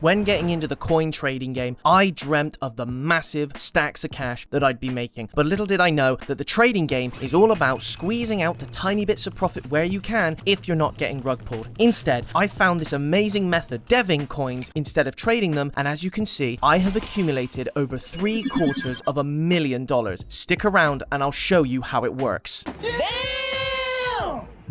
When getting into the coin trading game, I dreamt of the massive stacks of cash that I'd be making. But little did I know that the trading game is all about squeezing out the tiny bits of profit where you can if you're not getting rug pulled. Instead, I found this amazing method, deving coins instead of trading them, and as you can see, I have accumulated over $750,000. Stick around and I'll show you how it works.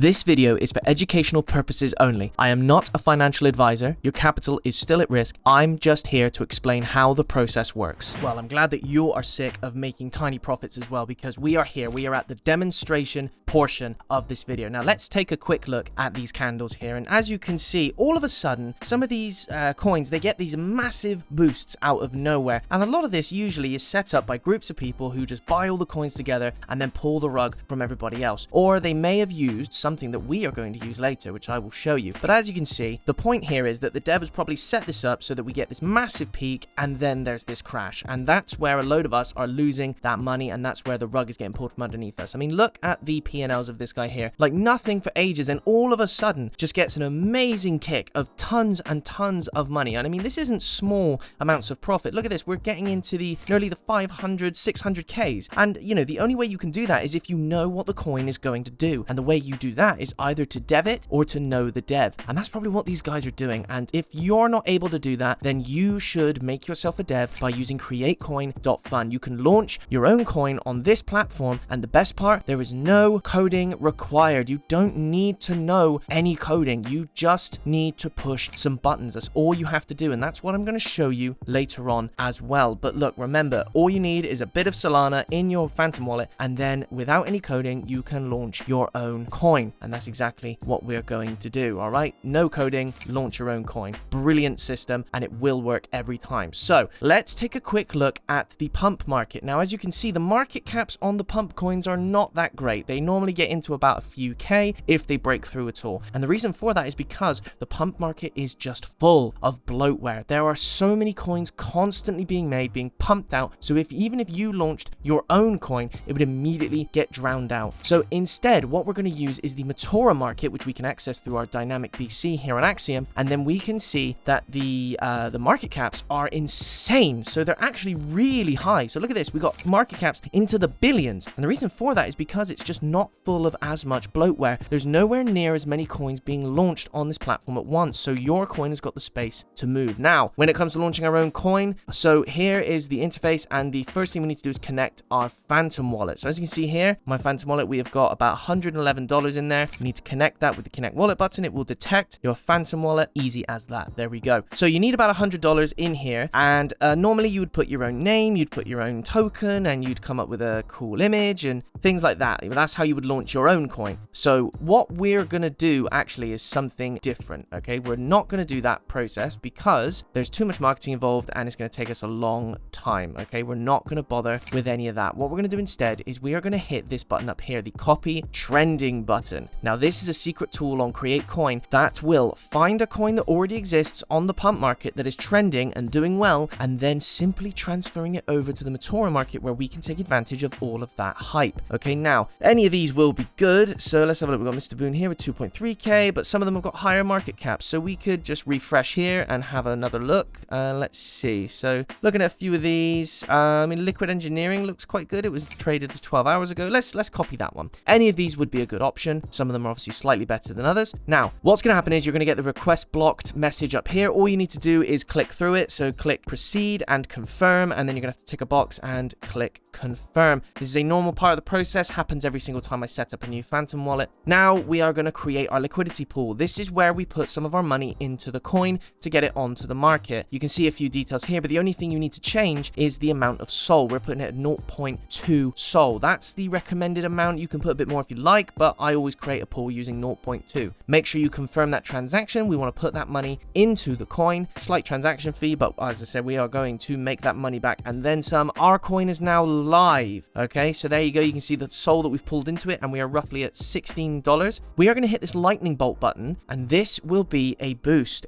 This video is for educational purposes only. I am not a financial advisor. Your capital is still at risk. I'm just here to explain how the process works. Well, I'm glad that you are sick of making tiny profits as well, because we are here. We are at the demonstration portion of this video. Now, let's take a quick look at these candles here. And as you can see, all of a sudden, some of these coins, they get these massive boosts out of nowhere. And a lot of this usually is set up by groups of people who just buy all the coins together and then pull the rug from everybody else. Or they may have used something that we are going to use later, which I will show you. But as you can see, the point here is that the dev has probably set this up so that we get this massive peak and then there's this crash. And that's where a load of us are losing that money, and that's where the rug is getting pulled from underneath us. I mean, look at the P&Ls of this guy here. Like nothing for ages, and all of a sudden just gets an amazing kick of tons and tons of money. And I mean, this isn't small amounts of profit. Look at this. We're getting into the nearly the 500, 600Ks. And you know, the only way you can do that is if you know what the coin is going to do. And the way you do that is either to dev it or to know the dev. And that's probably what these guys are doing. And if you're not able to do that, then you should make yourself a dev by using createcoin.fun. You can launch your own coin on this platform. And the best part, there is no coding required. You don't need to know any coding. You just need to push some buttons. That's all you have to do. And that's what I'm going to show you later on as well. But look, remember, all you need is a bit of Solana in your Phantom wallet. And then without any coding, you can launch your own coin. And that's exactly what we're going to do. All right. No coding, launch your own coin. Brilliant system, and it will work every time. So let's take a quick look at the pump market. Now, as you can see, the market caps on the pump coins are not that great. They normally get into about a few K if they break through at all. And the reason for that is because the pump market is just full of bloatware. There are so many coins constantly being made, being pumped out. So even if you launched your own coin, it would immediately get drowned out. So instead, what we're going to use is the Metora market, which we can access through our dynamic BC here on Axiom, and then we can see that the market caps are insane. So they're actually really high. So look at this, we got market caps into the billions, and the reason for that is because it's just not full of as much bloatware. There's nowhere near as many coins being launched on this platform at once, so your coin has got the space to move. Now, when it comes to launching our own coin, so here is the interface, and the first thing we need to do is connect our Phantom wallet. So as you can see here, my Phantom wallet, we have got about $111 in there. We need to connect that with the connect wallet button. It will detect your Phantom wallet. Easy as that. There we go. So you need about $100 in here, and normally you would put your own name, you'd put your own token, and you'd come up with a cool image and things like that. That's how you would launch your own coin. So what we're going to do actually is something different, okay? We're not going to do that process because there's too much marketing involved and it's going to take us a long time, okay? We're not going to bother with any of that. What we're going to do instead is we are going to hit this button up here, the copy trending button. Now, this is a secret tool on Create Coin that will find a coin that already exists on the pump market that is trending and doing well, and then simply transferring it over to the Metora market where we can take advantage of all of that hype. Okay, now, any of these will be good. So let's have a look. We've got Mr. Boone here with 2.3K, but some of them have got higher market caps. So we could just refresh here and have another look. Let's see. So looking at a few of these, I mean, Liquid Engineering looks quite good. It was traded 12 hours ago. Let's copy that one. Any of these would be a good option. Some of them are obviously slightly better than others. Now, what's going to happen is you're going to get the request blocked message up here. All you need to do is click through it. So click proceed and confirm, and then you're going to have to tick a box and click confirm. This is a normal part of the process, happens every single time I set up a new Phantom wallet. Now we are going to create our liquidity pool. This is where we put some of our money into the coin to get it onto the market. You can see a few details here, but the only thing you need to change is the amount of SOL. We're putting it at 0.2 SOL. That's the recommended amount. You can put a bit more if you like, but I always create a pool using 0.2. Make sure you confirm that transaction. We want to put that money into the coin. Slight transaction fee, but as I said, we are going to make that money back and then some. Our coin is now live. Okay, so there you go. You can see the SOL that we've pulled into it, and we are roughly at $16. We are going to hit this lightning bolt button, and this will be a boost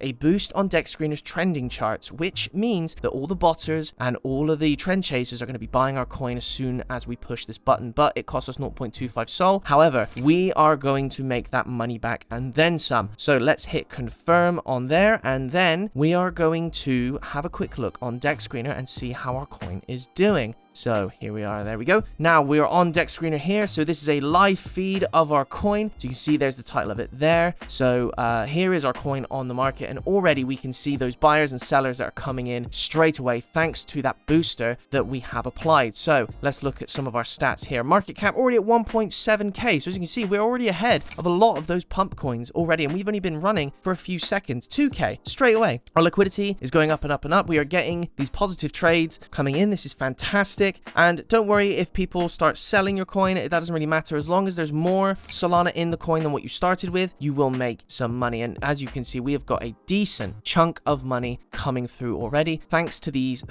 on Dex Screener's trending charts, which means that all the botters and all of the trend chasers are going to be buying our coin as soon as we push this button. But it costs us 0.25 SOL. However, we are are going to make that money back and then some. So let's hit confirm on there, and then we are going to have a quick look on Deck Screener and see how our coin is doing. So here we are, there we go. Now we are on Deck Screener here, so this is a live feed of our coin. So you can see there's the title of it there. So here is our coin on the market, and already we can see those buyers and sellers that are coming in straight away thanks to that booster that we have applied. So let's look at some of our stats here. Market cap already at 1.7k. So as you can see, we're already ahead of a lot of those pump coins already, and we've only been running for a few seconds. 2k straight away. Our liquidity is going up and up and up. We are getting these positive trades coming in. This is fantastic. And don't worry if people start selling your coin, that doesn't really matter. As long as there's more Solana in the coin than what you started with, you will make some money. And as you can see, we have got a decent chunk of money coming through already, thanks to these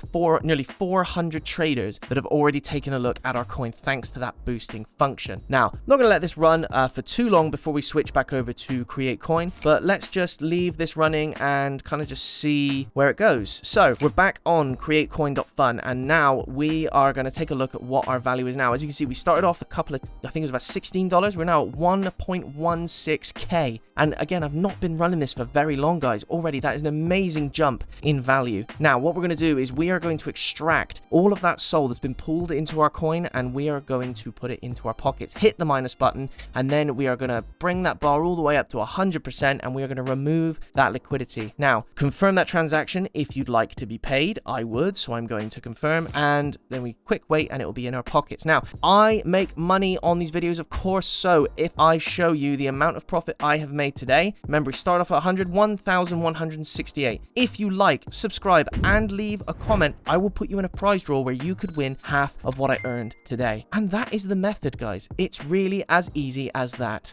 nearly 400 traders that have already taken a look at our coin thanks to that boosting function. Now, I'm not going to let this run for too long before we switch back over to create coin, but let's just leave this running and kind of just see where it goes. So we're back on createcoin.fun, and now we are going to take a look at what our value is now. As you can see, we started off I think it was about $16. We're now at 1.16k. And again, I've not been running this for very long, guys. Already, that is an amazing jump in value. Now, what we're going to do is we are going to extract all of that SOL that's been pulled into our coin, and we are going to put it into our pockets. Hit the minus button, and then we are going to bring that bar all the way up to 100%, and we are going to remove that liquidity. Now, confirm that transaction if you'd like to be paid. I would, so I'm going to confirm, and then we quick wait, and it will be in our pockets. Now, I make money on these videos, of course, so if I show you the amount of profit I have made today, remember, we start off at 101,168. If you like, subscribe, and leave a comment, I will put you in a prize draw where you could win half of what I earned today. And that is the method, guys. It's really as easy as that.